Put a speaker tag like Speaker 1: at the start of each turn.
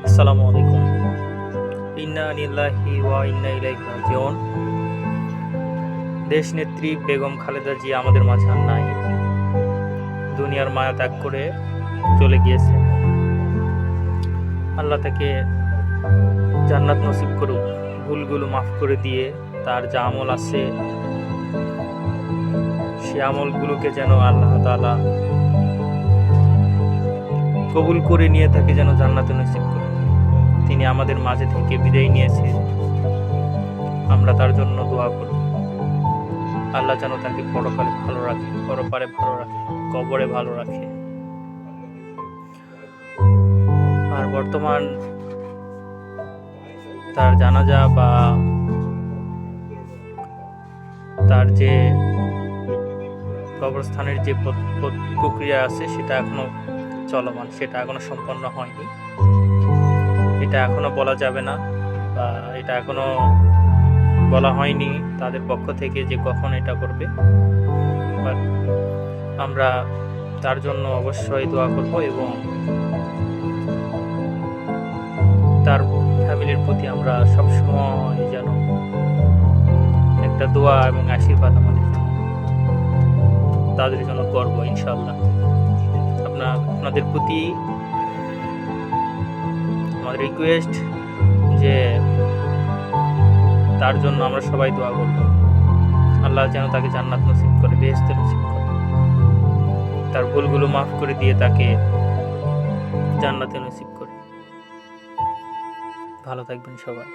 Speaker 1: আসসালামু আলাইকুম। ইন্না লিল্লাহি ওয়া ইন্না ইলাইহি রাজিউন। দেশনেত্রী বেগম খালেদা জিয়া আমাদের মাঝে আর নাই। দুনিয়ার মায়া ত্যাগ করে চলে গিয়েছে। আল্লাহ তাকে জান্নাত নসিব করুক, ভুলগুলো মাফ করে দিয়ে তার যা আমল আছে সে আমলগুলোকে যেন আল্লাহ তাআলা কবুল করে নিয়ে তাকে যেন জান্নাতে নসিব করে। তিনি আমাদের মাঝে থেকে বিদায় নিয়েছে, আমরা তার জন্য দোয়া করি। আল্লাহ যেন তাকে পরকালে ভালো রাখে, পরপারে ভালো রাখে, কবরে ভালো রাখে। আর বর্তমান তার জানাজা বা তার যে কবরস্থানের যে প্রক্রিয়া আছে সেটা এখনো চলমান, সেটা এখনো সম্পন্ন হয়নি। এটা এখনো বলা যাবে না, বা এটা এখনো বলা হয়নি তাদের পক্ষ থেকে যে কখন এটা করবে। বাট আমরা তার জন্য অবশ্যই দোয়া করব এবং তার ফ্যামিলির প্রতি আমরা সবসময় যেন একটা দোয়া এবং আশীর্বাদ তাদের জন্য করবো ইনশাল্লাহ। আপনাদের প্রতি আমার রিকোয়েস্ট যে তার জন্য আমরা সবাই দোয়া করব। আল্লাহ যেন তাকে জান্নাত নসিব করে, বেহেশত নসিব করে, তার ভুলগুলো মাফ করে দিয়ে তাকে জান্নাতে নসিব করে। ভালো থাকবেন সবাই।